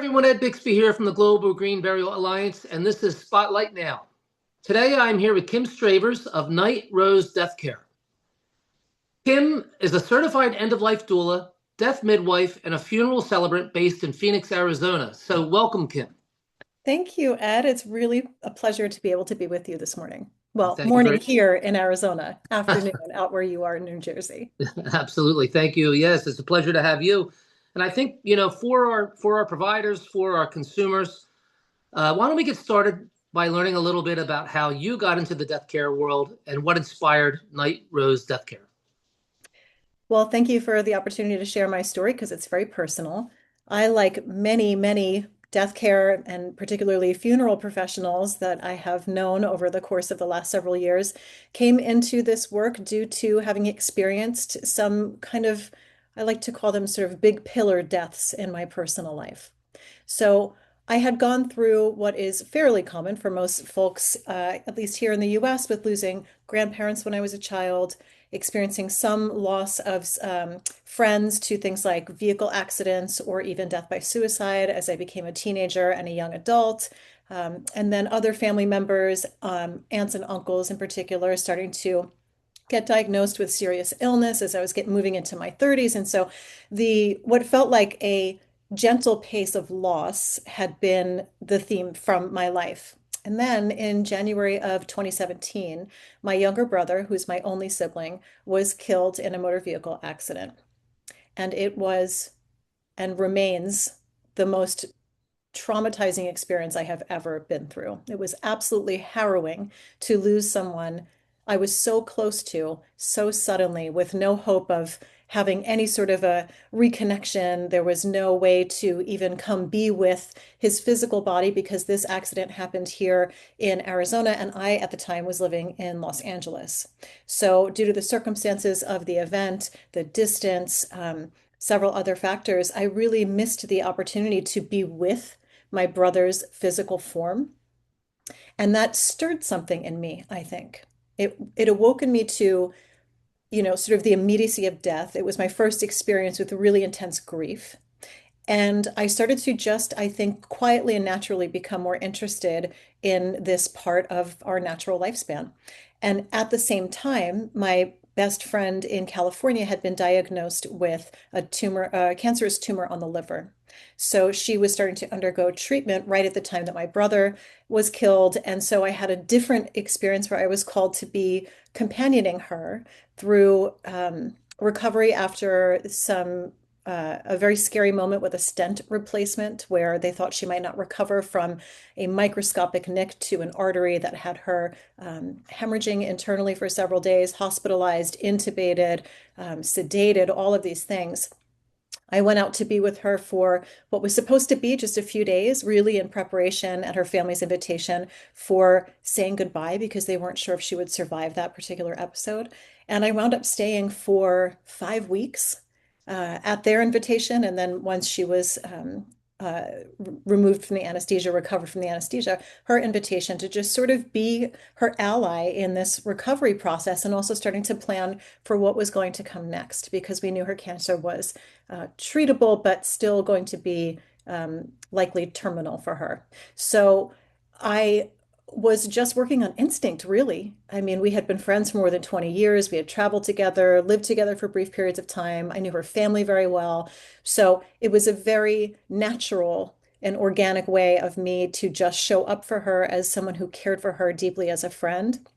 everyone, Ed Bixby here from the Global Green Burial Alliance, and this is Spotlight Now. Today I'm here with Kim Stravers of Night Rose Deathcare. Kim is a certified end-of-life doula, death midwife, and a funeral celebrant based in Phoenix, Arizona. So welcome, Kim. Thank you, Ed. It's really a pleasure to be able to be with you this morning. Well, Thank you morning very here in Arizona, afternoon out where you are in New Jersey. Absolutely. Thank you. Yes, it's a pleasure to have you. And I think, for our providers, for our consumers, why don't we get started by learning a little bit about how you got into the death care world and what inspired Night Rose Death Care? Well, thank you for the opportunity to share my story because it's very personal. I, like many death care and particularly funeral professionals that I have known over the course of the last several years, came into this work due to having experienced some kind of, I like to call them sort of big pillar deaths in my personal life. So I had gone through what is fairly common for most folks, at least here in the US, with losing grandparents when I was a child, experiencing some loss of friends to things like vehicle accidents or even death by suicide as I became a teenager and a young adult. And then other family members, aunts and uncles in particular, starting to get diagnosed with serious illness as I was moving into my 30s. And so the what felt like a gentle pace of loss had been the theme from my life. And then in January of 2017, my younger brother, who's my only sibling, was killed in a motor vehicle accident. And it was and remains the most traumatizing experience I have ever been through. It was absolutely harrowing to lose someone I was so close to so suddenly with no hope of having any sort of a reconnection. There was no way to even come be with his physical body because this accident happened here in Arizona and I at the time was living in Los Angeles. So due to the circumstances of the event, the distance, several other factors, I really missed the opportunity to be with my brother's physical form. And that stirred something in me, I think. It awoken me to, sort of the immediacy of death. It was my first experience with really intense grief. And I started to just, I think, quietly and naturally become more interested in this part of our natural lifespan. And at the same time, my best friend in California had been diagnosed with a tumor, a cancerous tumor on the liver. So she was starting to undergo treatment right at the time that my brother was killed. And so I had a different experience where I was called to be companioning her through recovery after a very scary moment with a stent replacement where they thought she might not recover from a microscopic nick to an artery that had her hemorrhaging internally for several days, hospitalized, intubated, sedated, all of these things. I went out to be with her for what was supposed to be just a few days, really in preparation at her family's invitation for saying goodbye because they weren't sure if she would survive that particular episode. And I wound up staying for 5 weeks at their invitation. And then once she was uh, removed from the anesthesia, recovered from the anesthesia, her invitation to just sort of be her ally in this recovery process and also starting to plan for what was going to come next because we knew her cancer was treatable, but still going to be likely terminal for her. So I was just working on instinct, really. I mean, we had been friends for more than 20 years. We had traveled together, lived together for brief periods of time. I knew her family very well. So it was a very natural and organic way of me to just show up for her as someone who cared for her deeply as a friend,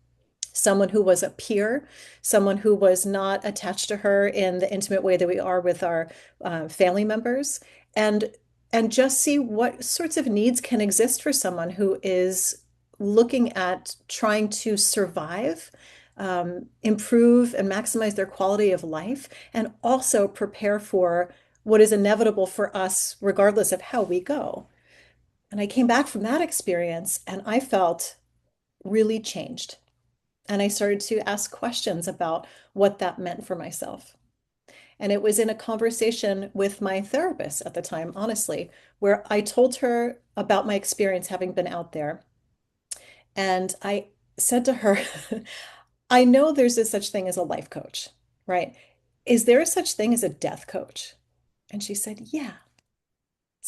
someone who was a peer, someone who was not attached to her in the intimate way that we are with our family members, and and just see what sorts of needs can exist for someone who is looking at trying to survive, improve and maximize their quality of life, and also prepare for what is inevitable for us, regardless of how we go. And I came back from that experience and I felt really changed. And I started to ask questions about what that meant for myself. And it was in a conversation with my therapist at the time, honestly, where I told her about my experience having been out there. And I said to her, I know there's a such thing as a life coach, right? Is there a such thing as a death coach? And she said, yeah.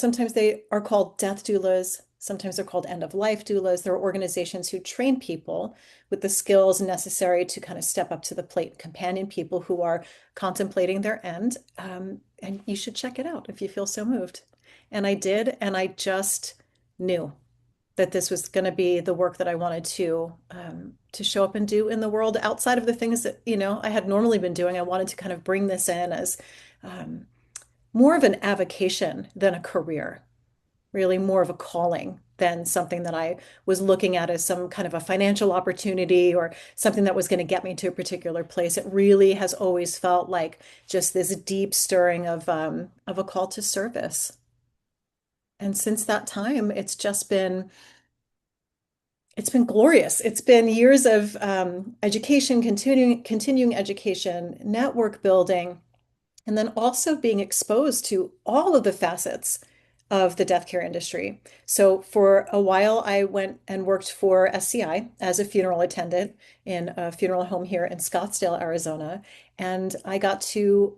Sometimes they are called death doulas. Sometimes they're called end of life doulas. There are organizations who train people with the skills necessary to kind of step up to the plate, companion people who are contemplating their end. And you should check it out if you feel so moved. And I did, and I just knew that this was going to be the work that I wanted to show up and do in the world outside of the things that, I had normally been doing. I wanted to kind of bring this in as um, more of an avocation than a career, really more of a calling than something that I was looking at as some kind of a financial opportunity or something that was going to get me to a particular place. It really has always felt like just this deep stirring of a call to service. And since that time, it's been glorious. It's been years of education, continuing education, network building, and then also being exposed to all of the facets of the death care industry. So for a while, I went and worked for SCI as a funeral attendant in a funeral home here in Scottsdale, Arizona. And I got to,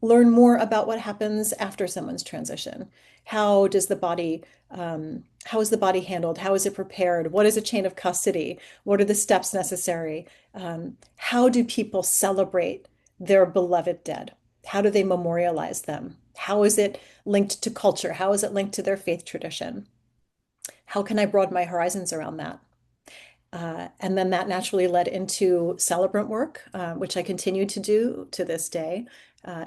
learn more about what happens after someone's transition. How does the body, how is the body handled? How is it prepared? What is a chain of custody? What are the steps necessary? How do people celebrate their beloved dead? How do they memorialize them? How is it linked to culture? How is it linked to their faith tradition? How can I broaden my horizons around that? And then that naturally led into celebrant work, which I continue to do to this day.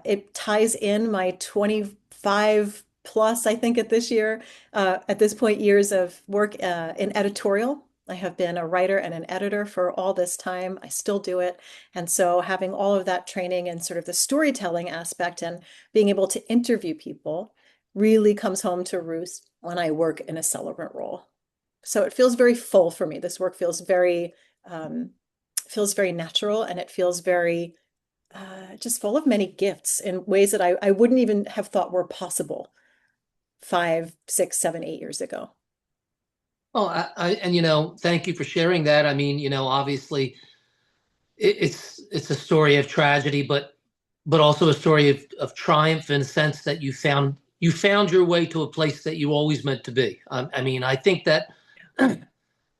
It ties in my 25 plus, I think, at this point, years of work in editorial. I have been a writer and an editor for all this time. I still do it. And so having all of that training and sort of the storytelling aspect and being able to interview people really comes home to roost when I work in a celebrant role. So it feels very full for me. This work feels very natural, and it feels very just full of many gifts in ways that I wouldn't even have thought were possible 5, 6, 7, 8 years ago. Oh, and thank you for sharing that. I mean, obviously it's a story of tragedy, but also a story of triumph in the sense that you found your way to a place that you always meant to be. I mean, I think that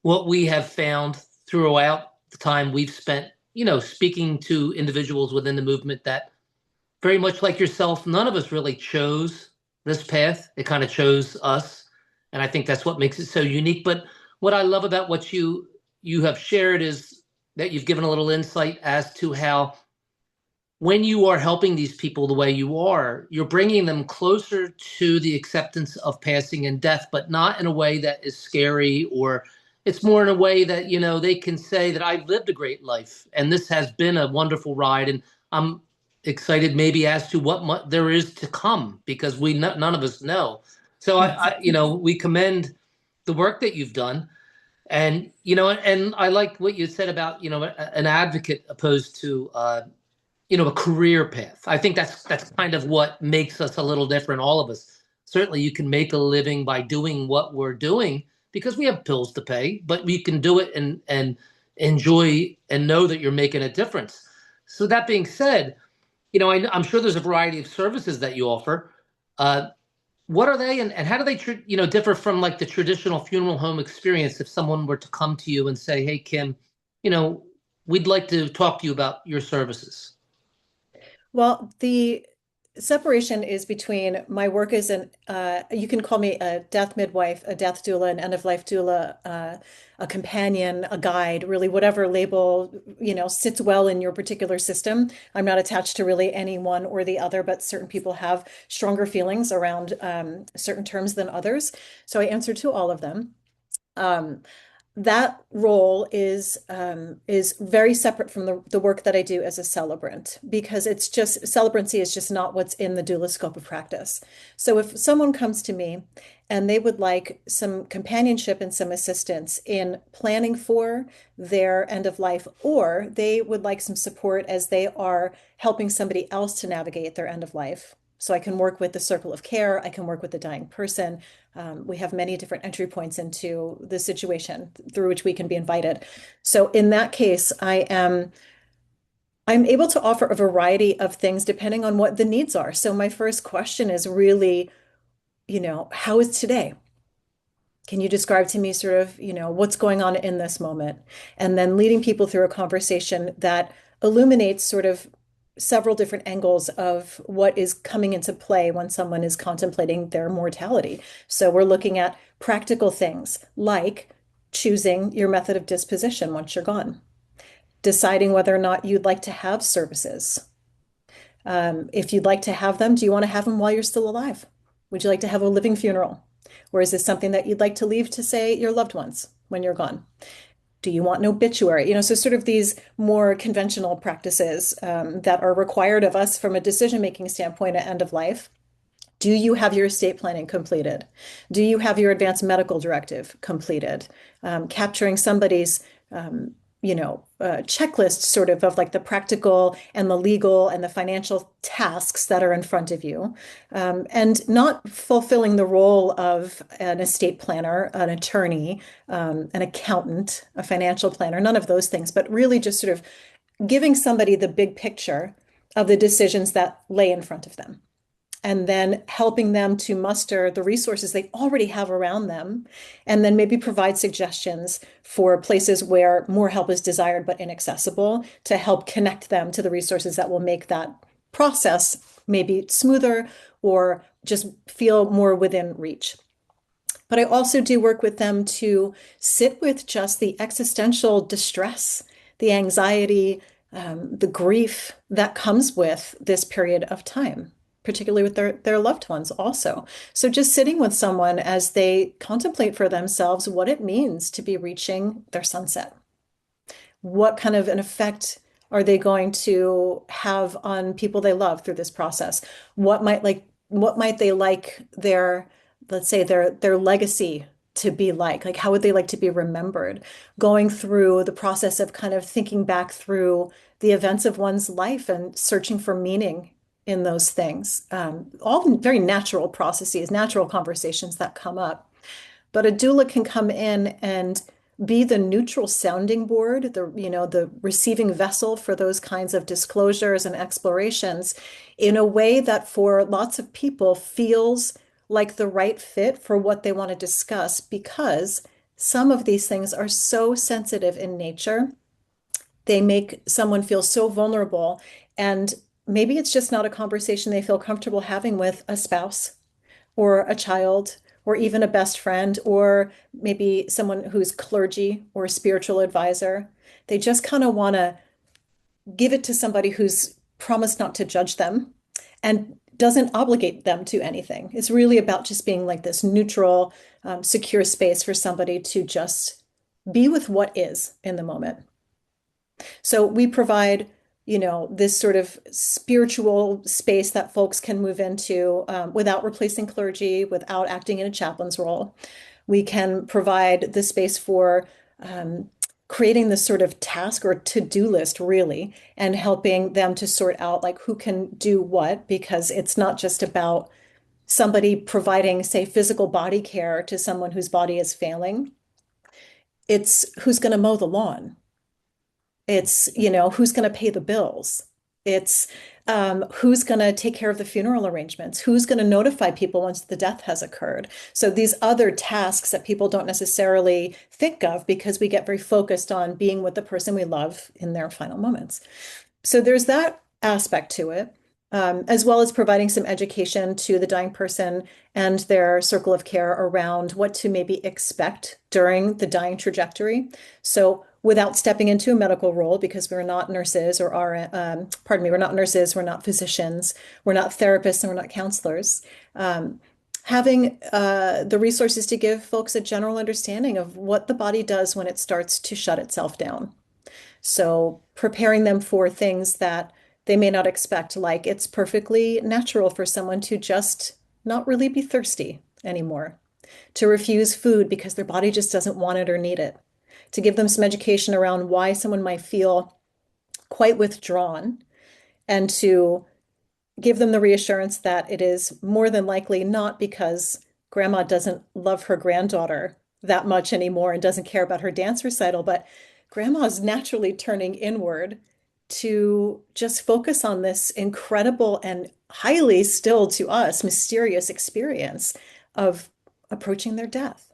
what we have found throughout the time we've spent, speaking to individuals within the movement that very much like yourself, none of us really chose this path. It kind of chose us. And I think that's what makes it so unique. But what I love about what you have shared is that you've given a little insight as to how when you are helping these people the way you are, you're bringing them closer to the acceptance of passing and death, but not in a way that is scary, or it's more in a way that, they can say that I've lived a great life and this has been a wonderful ride. And I'm excited maybe as to what there is to come because none of us know. So we commend the work that you've done. And, and I like what you said about, an advocate opposed to, a career path. I think that's kind of what makes us a little different, all of us. Certainly you can make a living by doing what we're doing because we have bills to pay, but we can do it and enjoy and know that you're making a difference. So that being said, I'm sure there's a variety of services that you offer. Uh, what are they, and how do they, differ from like the traditional funeral home experience? If someone were to come to you and say, "Hey, Kim, you know, we'd like to talk to you about your services." Well, the separation is between my work as you can call me a death midwife, a death doula, an end of life doula, a companion, a guide, really whatever label, sits well in your particular system. I'm not attached to really any one or the other, but certain people have stronger feelings around certain terms than others. So I answer to all of them. Um, that role is very separate from the work that I do as a celebrant because it's just celebrancy is just not what's in the doula scope of practice. So if someone comes to me and they would like some companionship and some assistance in planning for their end of life, or they would like some support as they are helping somebody else to navigate their end of life. So I can work with the circle of care, I can work with the dying person. We have many different entry points into the situation through which we can be invited. So in that case, I'm able to offer a variety of things depending on what the needs are. So my first question is really, how is today? Can you describe to me sort of, what's going on in this moment? And then leading people through a conversation that illuminates sort of several different angles of what is coming into play when someone is contemplating their mortality. So we're looking at practical things like choosing your method of disposition once you're gone, deciding whether or not you'd like to have services. If you'd like to have them, do you want to have them while you're still alive? Would you like to have a living funeral? Or is this something that you'd like to leave to, say, your loved ones when you're gone? Do you want an obituary? So sort of these more conventional practices that are required of us from a decision-making standpoint at end of life. Do you have your estate planning completed? Do you have your advanced medical directive completed? Capturing somebody's checklist sort of like the practical and the legal and the financial tasks that are in front of you, and not fulfilling the role of an estate planner, an attorney, an accountant, a financial planner, none of those things, but really just sort of giving somebody the big picture of the decisions that lay in front of them, and then helping them to muster the resources they already have around them, and then maybe provide suggestions for places where more help is desired but inaccessible to help connect them to the resources that will make that process maybe smoother or just feel more within reach. But I also do work with them to sit with just the existential distress, the anxiety, the grief that comes with this period of time, particularly with their loved ones also. So just sitting with someone as they contemplate for themselves what it means to be reaching their sunset. What kind of an effect are they going to have on people they love through this process? What might they like their, let's say, their legacy to be like? Like, how would they like to be remembered? Going through the process of kind of thinking back through the events of one's life and searching for meaning in those things. All very natural processes, natural conversations that come up. But a doula can come in and be the neutral sounding board, the receiving vessel for those kinds of disclosures and explorations in a way that for lots of people feels like the right fit for what they want to discuss, because some of these things are so sensitive in nature. They make someone feel so vulnerable, and maybe it's just not a conversation they feel comfortable having with a spouse or a child, or even a best friend, or maybe someone who's clergy or a spiritual advisor. They just kind of want to give it to somebody who's promised not to judge them and doesn't obligate them to anything. It's really about just being like this neutral, secure space for somebody to just be with what is in the moment. So we provide, this sort of spiritual space that folks can move into without replacing clergy, without acting in a chaplain's role. We can provide the space for creating this sort of task or to-do list, really, and helping them to sort out like who can do what, because it's not just about somebody providing, say, physical body care to someone whose body is failing. It's who's going to mow the lawn. It's, who's going to pay the bills. It's who's going to take care of the funeral arrangements, who's going to notify people once the death has occurred. So these other tasks that people don't necessarily think of because we get very focused on being with the person we love in their final moments. So there's that aspect to it, as well as providing some education to the dying person and their circle of care around what to maybe expect during the dying trajectory. So without stepping into a medical role, because we're not nurses or we're not nurses, we're not physicians, we're not therapists, and we're not counselors. Having the resources to give folks a general understanding of what the body does when it starts to shut itself down. So preparing them for things that they may not expect, like it's perfectly natural for someone to just not really be thirsty anymore, to refuse food because their body just doesn't want it or need it, to give them some education around why someone might feel quite withdrawn, and to give them the reassurance that it is more than likely not because grandma doesn't love her granddaughter that much anymore and doesn't care about her dance recital, but grandma's naturally turning inward to just focus on this incredible and highly still to us mysterious experience of approaching their death.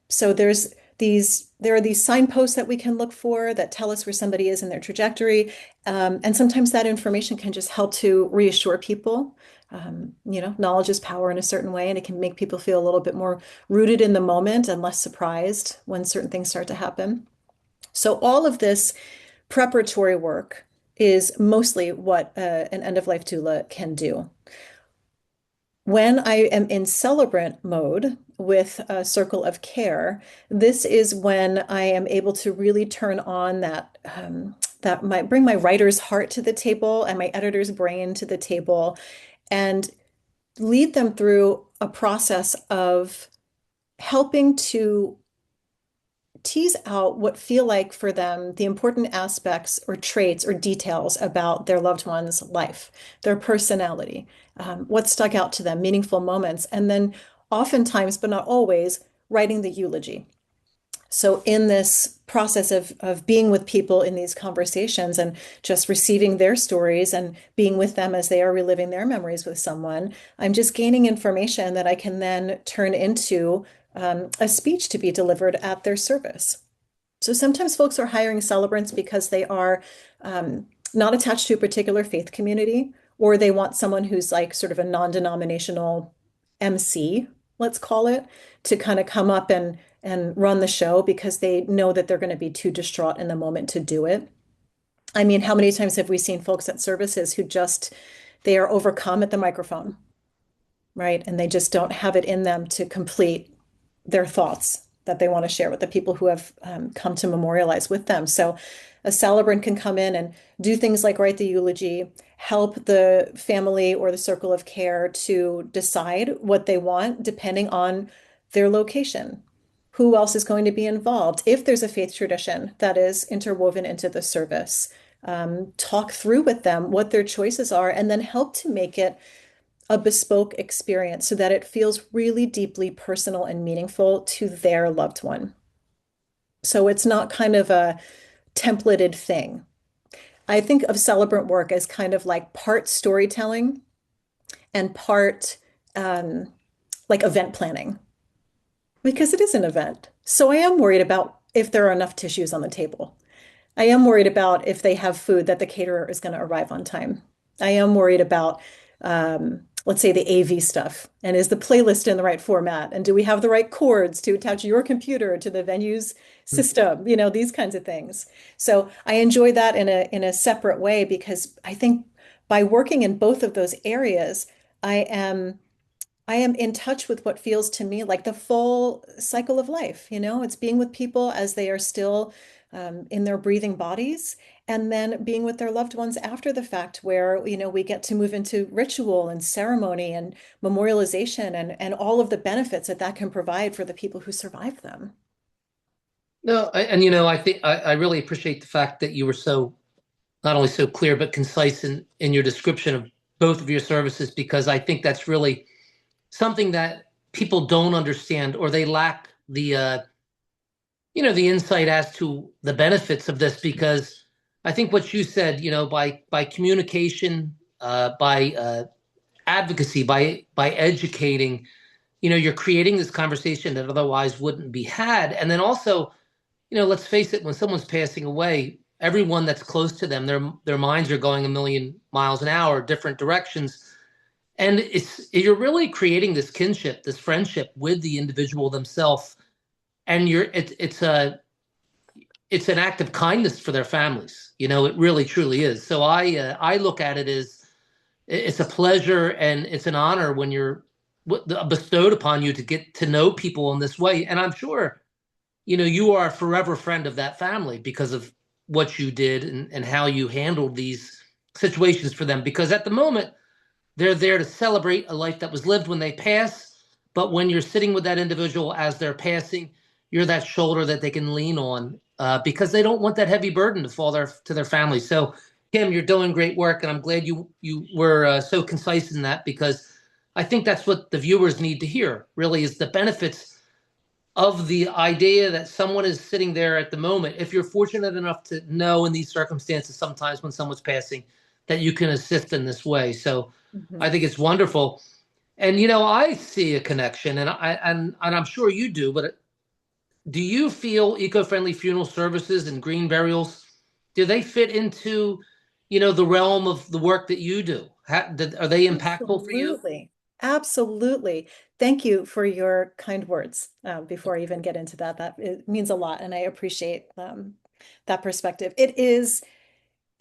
So there are these signposts that we can look for that tell us where somebody is in their trajectory. And sometimes that information can just help to reassure people. Knowledge is power in a certain way, and it can make people feel a little bit more rooted in the moment and less surprised when certain things start to happen. So all of this preparatory work is mostly what an end-of-life doula can do. When I am in celebrant mode with a circle of care, this is when I am able to really turn on that might bring my writer's heart to the table and my editor's brain to the table and lead them through a process of helping to tease out what feel like for them the important aspects or traits or details about their loved one's life, their personality, what stuck out to them, meaningful moments, and then oftentimes, but not always, writing the eulogy. So in this process of being with people in these conversations and just receiving their stories and being with them as they are reliving their memories with someone, I'm just gaining information that I can then turn into a speech to be delivered at their service. So sometimes folks are hiring celebrants because they are not attached to a particular faith community, or they want someone who's like sort of a non-denominational MC, let's call it, to kind of come up and run the show because they know that they're going to be too distraught in the moment to do it. I mean, how many times have we seen folks at services who just they are overcome at the microphone, right? And they just don't have it in them to complete their thoughts that they want to share with the people who have come to memorialize with them. So a celebrant can come in and do things like write the eulogy, help the family or the circle of care to decide what they want depending on their location. Who else is going to be involved? If there's a faith tradition that is interwoven into the service, talk through with them what their choices are, and then help to make it a bespoke experience so that it feels really deeply personal and meaningful to their loved one. So it's not kind of a templated thing. I think of celebrant work as kind of like part storytelling and part like event planning, because it is an event. So I am worried about if there are enough tissues on the table. I am worried about if they have food that the caterer is going to arrive on time. I am worried about, let's say, the AV stuff. And is the playlist in the right format? And do we have the right cords to attach your computer to the venue's system? You know, these kinds of things. So I enjoy that in a separate way because I think by working in both of those areas, I am in touch with what feels to me like the full cycle of life. You know, it's being with people as they are still in their breathing bodies, and then being with their loved ones after the fact, where, you know, we get to move into ritual and ceremony and memorialization and all of the benefits that that can provide for the people who survive them. No, and I think I really appreciate the fact that you were so not only so clear but concise in your description of both of your services, because I think that's really something that people don't understand, or they lack the insight as to the benefits of this. Because I think what you said, by communication, by advocacy, by educating, you're creating this conversation that otherwise wouldn't be had. And then also, let's face it, when someone's passing away, everyone that's close to them, their minds are going a million miles an hour, different directions. And you're really creating this kinship, this friendship with the individual themselves, and it's an act of kindness for their families. It really truly is. So I look at it as it's a pleasure and it's an honor when you're bestowed upon you to get to know people in this way. And I'm sure you are a forever friend of that family because of what you did and how you handled these situations for them. Because at the moment, they're there to celebrate a life that was lived when they pass. But when you're sitting with that individual as they're passing, you're that shoulder that they can lean on, because they don't want that heavy burden to fall to their family. So, Kim, you're doing great work, and I'm glad you were so concise in that, because I think that's what the viewers need to hear, really, is the benefits of the idea that someone is sitting there at the moment. If you're fortunate enough to know in these circumstances, sometimes when someone's passing, that you can assist in this way. So I Mhm. think it's wonderful. And I see a connection, and I'm sure you do. But do you feel eco-friendly funeral services and green burials, do they fit into, the realm of the work that you do? Are they impactful for you? Absolutely. Absolutely. Thank you for your kind words. Before I even get into that, that it means a lot, and I appreciate that perspective. It is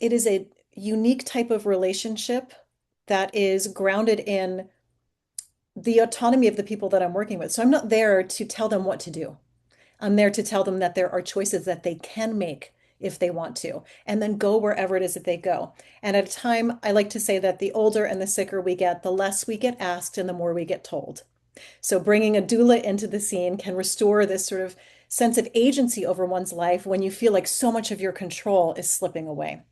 a unique type of relationship that is grounded in the autonomy of the people that I'm working with. So I'm not there to tell them what to do. I'm there to tell them that there are choices that they can make if they want to, and then go wherever it is that they go. And at a time, I like to say that the older and the sicker we get, the less we get asked and the more we get told. So bringing a doula into the scene can restore this sort of sense of agency over one's life when you feel like so much of your control is slipping away.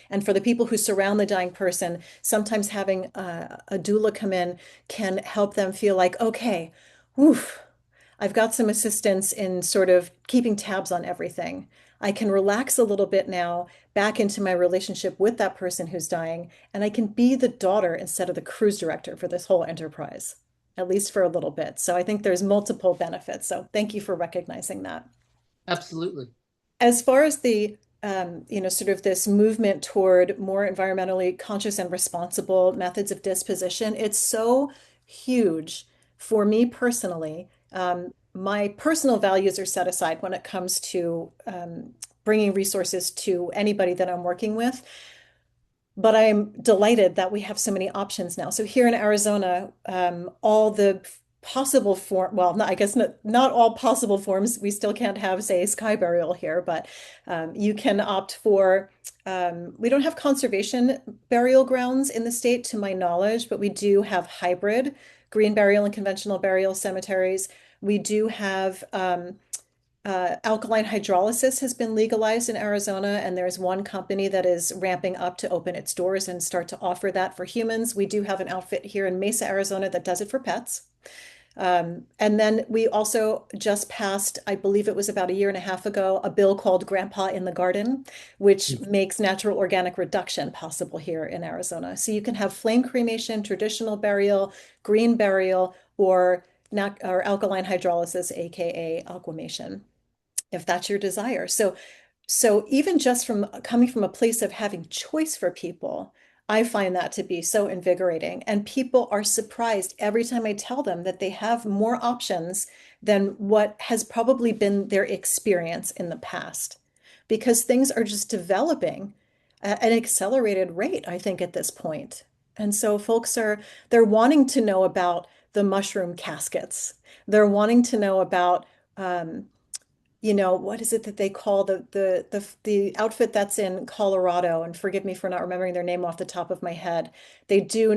And for the people who surround the dying person, sometimes having a doula come in can help them feel like, okay, woof, I've got some assistance in sort of keeping tabs on everything. I can relax a little bit now back into my relationship with that person who's dying, and I can be the daughter instead of the cruise director for this whole enterprise, at least for a little bit. So I think there's multiple benefits. So thank you for recognizing that. Absolutely. As far as the sort of this movement toward more environmentally conscious and responsible methods of disposition, it's so huge for me personally. My personal values are set aside when it comes to bringing resources to anybody that I'm working with. But I'm delighted that we have so many options now. So here in Arizona, all the possible form, well, I guess not all possible forms. We still can't have, say, sky burial here, but you can opt for, we don't have conservation burial grounds in the state to my knowledge, but we do have hybrid green burial and conventional burial cemeteries. We do have alkaline hydrolysis has been legalized in Arizona, and there's one company that is ramping up to open its doors and start to offer that for humans. We do have an outfit here in Mesa, Arizona that does it for pets. And then we also just passed, I believe it was about a year and a half ago, a bill called Grandpa in the Garden, which makes natural organic reduction possible here in Arizona. So you can have flame cremation, traditional burial, green burial, or alkaline hydrolysis, aka aquamation, if that's your desire. So even just from coming from a place of having choice for people, I find that to be so invigorating. And people are surprised every time I tell them that they have more options than what has probably been their experience in the past, because things are just developing at an accelerated rate, I think, at this point. And so they're wanting to know about the mushroom caskets. They're wanting to know about what is it that they call the outfit that's in Colorado? And forgive me for not remembering their name off the top of my head. They do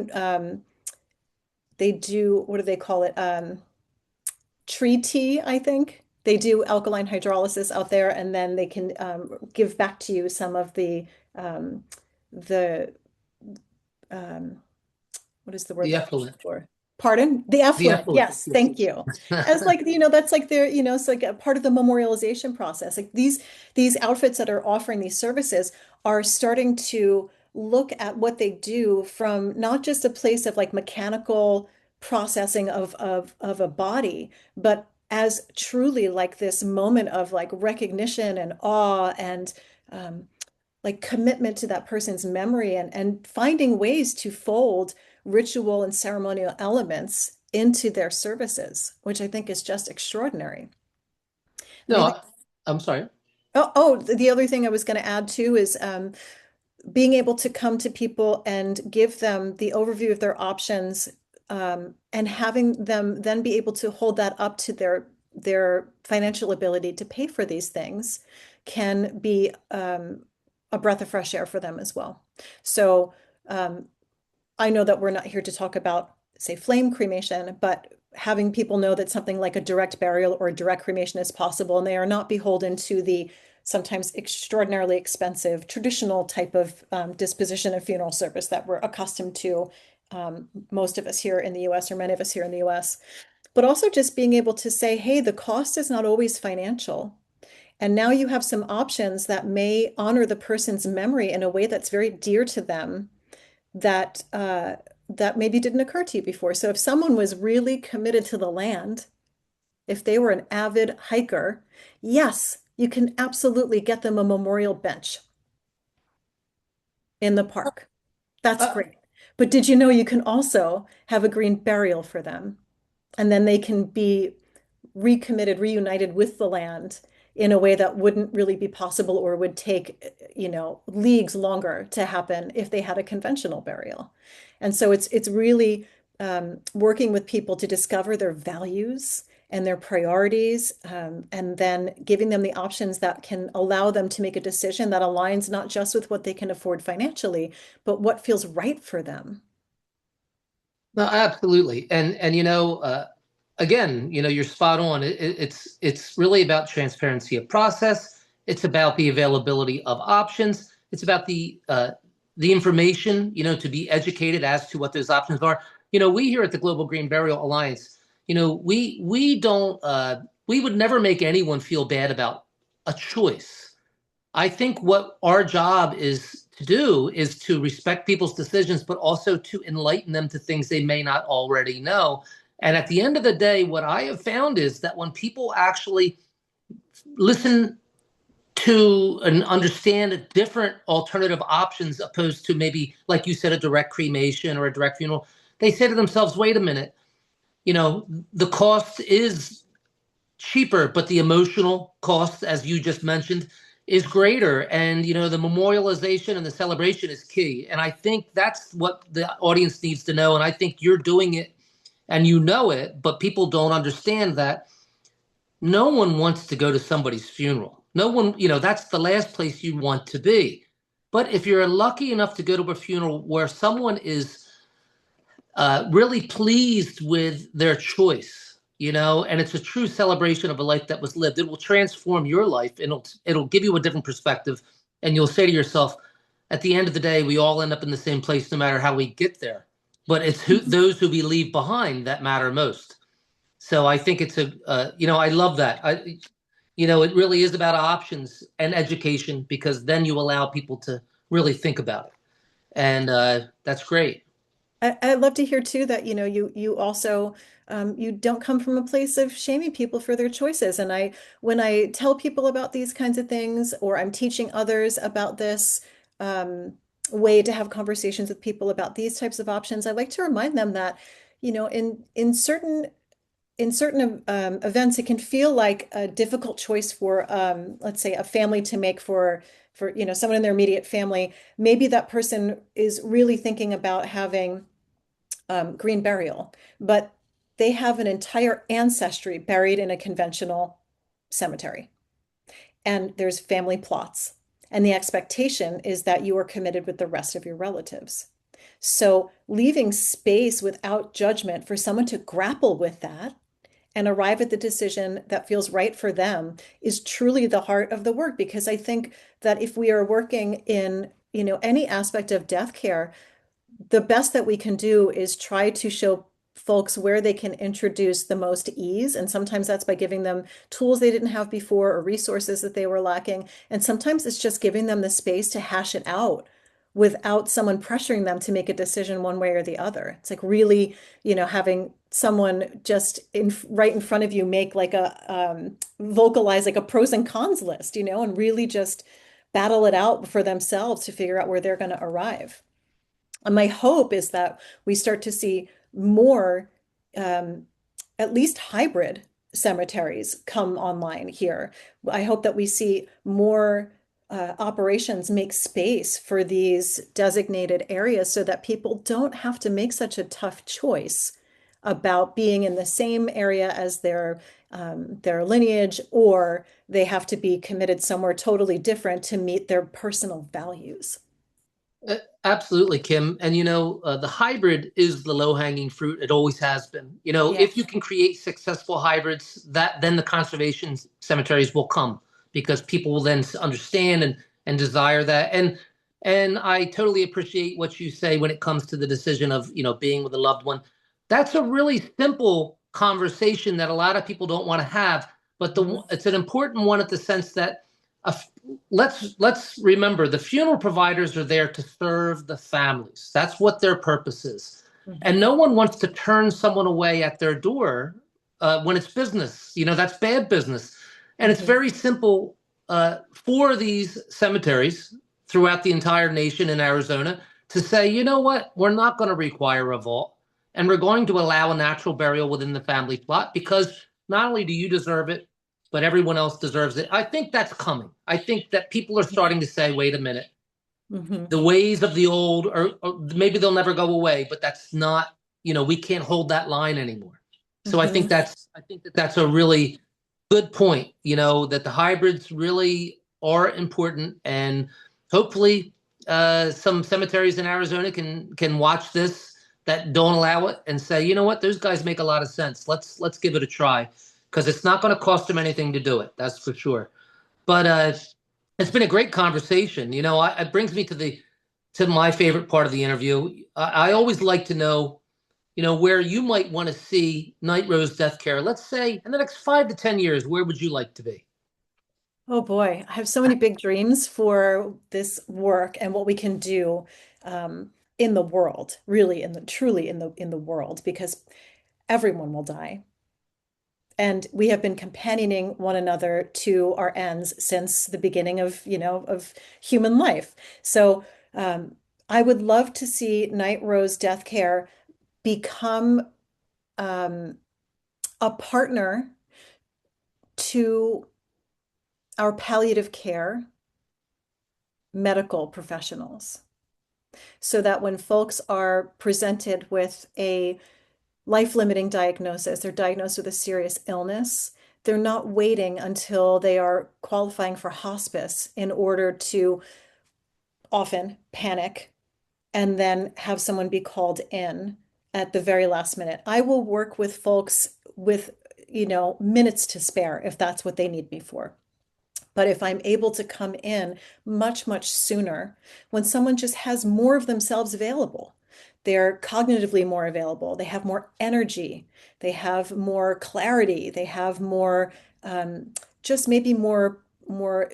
what do they call it? Tree tea, I think. They do alkaline hydrolysis out there, and then they can give back to you some of um, the um, what is the word The that I'm looking effluent. for? Pardon? The The effluent. effluent. Yes, thank you. As like, that's like it's like a part of the memorialization process. Like these outfits that are offering these services are starting to look at what they do from not just a place of like mechanical processing of a body, but as truly like this moment of like recognition and awe and um, like commitment to that person's memory, and finding ways to fold ritual and ceremonial elements into their services, which I think is just extraordinary. And No, I think, I'm sorry. the other thing I was going to add too is being able to come to people and give them the overview of their options, and having them then be able to hold that up to their financial ability to pay for these things can be a breath of fresh air for them as well. So I know that we're not here to talk about, say, flame cremation, but having people know that something like a direct burial or a direct cremation is possible, and they are not beholden to the sometimes extraordinarily expensive traditional type of disposition and funeral service that we're accustomed to, most of us here in the US, or many of us here in the US. But also just being able to say, hey, the cost is not always financial. And now you have some options that may honor the person's memory in a way that's very dear to them, that that maybe didn't occur to you before. So if someone was really committed to the land, if they were an avid hiker, yes, you can absolutely get them a memorial bench in the park. That's Uh, great. But did you know you can also have a green burial for them? And then they can be recommitted, reunited with the land in a way that wouldn't really be possible or would take, leagues longer to happen if they had a conventional burial. And so it's really working with people to discover their values and their priorities, and then giving them the options that can allow them to make a decision that aligns not just with what they can afford financially, but what feels right for them. no, absolutely. And again, you're spot on. It's really about transparency of process. It's about the availability of options. It's about the information, to be educated as to what those options are. We here at the Global Green Burial Alliance, we don't we would never make anyone feel bad about a choice. I think what our job is to do is to respect people's decisions, but also to enlighten them to things they may not already know. And at the end of the day, what I have found is that when people actually listen to and understand different alternative options, opposed to maybe, like you said, a direct cremation or a direct funeral, they say to themselves, wait a minute, the cost is cheaper, but the emotional cost, as you just mentioned, is greater. And the memorialization and the celebration is key. And I think that's what the audience needs to know. And I think you're doing it and it, but people don't understand that no one wants to go to somebody's funeral. No one, that's the last place you want to be. But if you're lucky enough to go to a funeral where someone is really pleased with their choice, and it's a true celebration of a life that was lived. It will transform your life, and it'll give you a different perspective, and you'll say to yourself, at the end of the day, we all end up in the same place, no matter how we get there. But it's those who we leave behind that matter most. So I think it's I love that. It really is about options and education, because then you allow people to really think about it, and that's great. I'd love to hear too that, you also you don't come from a place of shaming people for their choices. And when I tell people about these kinds of things, or I'm teaching others about this um, way to have conversations with people about these types of options, I like to remind them that, in certain events, it can feel like a difficult choice for, let's say, a family to make for someone in their immediate family. Maybe that person is really thinking about having green burial, but they have an entire ancestry buried in a conventional cemetery, and there's family plots, and the expectation is that you are committed with the rest of your relatives. So leaving space without judgment for someone to grapple with that and arrive at the decision that feels right for them is truly the heart of the work. Because I think that if we are working in, any aspect of death care, the best that we can do is try to show folks where they can introduce the most ease. And sometimes that's by giving them tools they didn't have before or resources that they were lacking. And sometimes it's just giving them the space to hash it out without someone pressuring them to make a decision one way or the other. It's like really, having someone just right in front of you make like vocalize like a pros and cons list, and really just battle it out for themselves to figure out where they're going to arrive. And my hope is that we start to see more, um, at least hybrid cemeteries come online here. I hope that we see more operations make space for these designated areas so that people don't have to make such a tough choice about being in the same area as their lineage, or they have to be committed somewhere totally different to meet their personal values. Absolutely, Kim. And the hybrid is the low-hanging fruit. It always has been. If you Yes. can create successful hybrids, that then the conservation cemeteries will come, because people will then understand and desire that. And I totally appreciate what you say when it comes to the decision of being with a loved one. That's a really simple conversation that a lot of people don't want to have, but Mhm. it's an important one, at the sense that a let's remember, the funeral providers are there to serve the families. That's what their purpose is. And Mhm. no one wants to turn someone away at their door when it's business. That's bad business. And it's Mhm. very simple for these cemeteries throughout the entire nation in Arizona to say, you know what, we're not going to require a vault, and we're going to allow a natural burial within the family plot because not only do you deserve it, but everyone else deserves it. I think that's coming. I think that people are starting to say, wait a minute, Mhm. the ways of the old, or maybe they'll never go away, but that's not, we can't hold that line anymore. So Mhm. I think that that's a really good point, that the hybrids really are important, and hopefully some cemeteries in Arizona can watch this that don't allow it and say, you know what, those guys make a lot of sense. Let's give it a try, because it's not going to cost them anything to do it. That's for sure. But it's been a great conversation. It brings me to my favorite part of the interview. I always like to know, where you might want to see Night Rose Death Care. Let's say in the next 5 to 10 years, where would you like to be? Oh boy, I have so many big dreams for this work and what we can do in the world, really truly in the world, because everyone will die. And we have been companioning one another to our ends since the beginning of human life. So I would love to see Night Rose Death Care become um, a partner to our palliative care medical professionals, so that when folks are presented with a life-limiting diagnosis, they're diagnosed with a serious illness, they're not waiting until they are qualifying for hospice in order to often panic and then have someone be called in at the very last minute. I will work with folks with, minutes to spare if that's what they need me for. But if I'm able to come in much, much sooner, when someone just has more of themselves available, they're cognitively more available, they have more energy, they have more clarity, they have more, just maybe more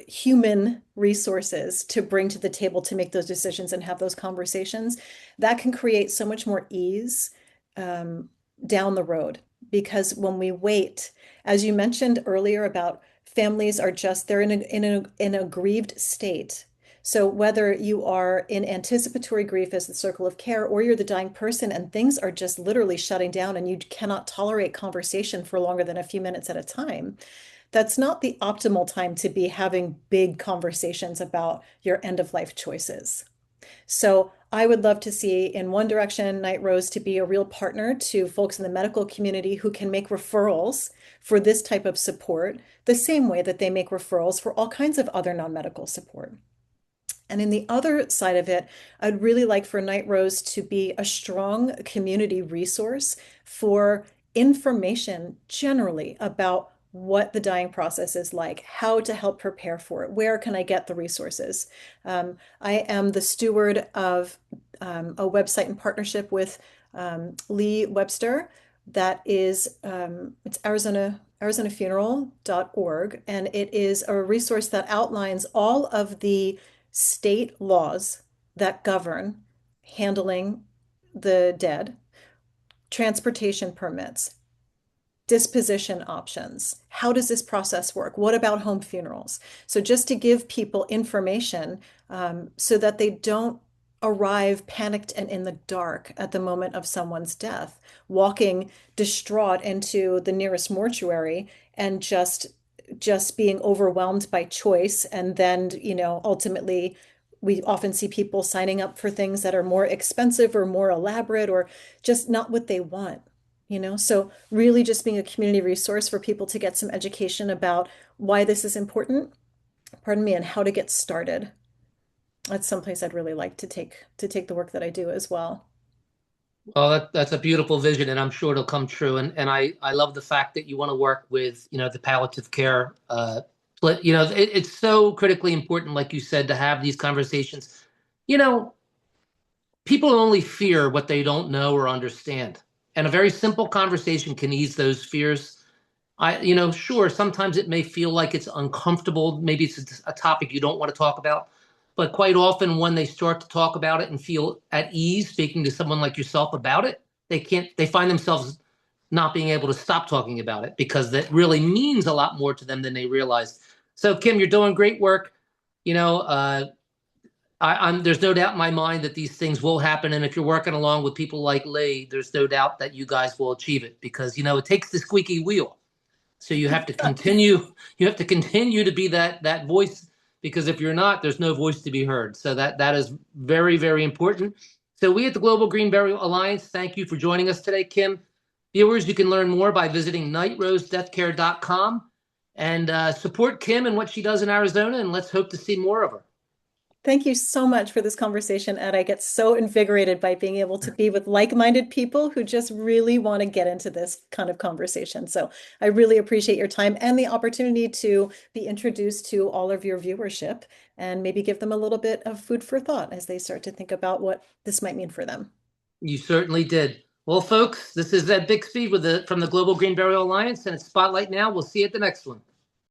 human resources to bring to the table to make those decisions and have those conversations, that can create so much more ease um, down the road. Because when we wait, as you mentioned earlier about families are just they're in a grieved state. So whether you are in anticipatory grief as the circle of care, or you're the dying person and things are just literally shutting down and you cannot tolerate conversation for longer than a few minutes at a time, that's not the optimal time to be having big conversations about your end of life choices. So I would love to see, in one direction, Night Rose to be a real partner to folks in the medical community who can make referrals for this type of support, the same way that they make referrals for all kinds of other non-medical support. And in the other side of it, I'd really like for Night Rose to be a strong community resource for information generally about what the dying process is like, how to help prepare for it, where can I get the resources. I am the steward of a website in partnership with Lee Webster that is it's arizonafuneral.org, and it is a resource that outlines all of the state laws that govern handling the dead, transportation permits, disposition options. How does this process work? What about home funerals? So just to give people information so that they don't arrive panicked and in the dark at the moment of someone's death, walking distraught into the nearest mortuary and just being overwhelmed by choice. And then, ultimately, we often see people signing up for things that are more expensive or more elaborate or just not what they want. So really just being a community resource for people to get some education about why this is important, pardon me, and how to get started. That's someplace I'd really like to take the work that I do as well. Well, that's a beautiful vision, and I'm sure it'll come true. And I love the fact that you want to work with, the palliative care. It's so critically important, like you said, to have these conversations. You know, People only fear what they don't know or understand. And a very simple conversation can ease those fears. Sure, sometimes it may feel like it's uncomfortable. Maybe it's a topic you don't want to talk about. But quite often, when they start to talk about it and feel at ease speaking to someone like yourself about it, they find themselves not being able to stop talking about it because that really means a lot more to them than they realize. So, Kim, you're doing great work. You know, there's no doubt in my mind that these things will happen. And if you're working along with people like Lee, there's no doubt that you guys will achieve it because, it takes the squeaky wheel. So you have to continue. You have to continue to be that voice because if you're not, there's no voice to be heard. So that is very, very important. So we at the Global Green Burial Alliance, thank you for joining us today, Kim. Viewers, you can learn more by visiting nightrosedeathcare.com and support Kim and what she does in Arizona. And let's hope to see more of her. Thank you so much for this conversation, Ed. I get so invigorated by being able to be with like-minded people who just really want to get into this kind of conversation. So I really appreciate your time and the opportunity to be introduced to all of your viewership and maybe give them a little bit of food for thought as they start to think about what this might mean for them. You certainly did. Well, folks, this is Ed Bixby from the Global Green Burial Alliance and it's Spotlight Now. We'll see you at the next one.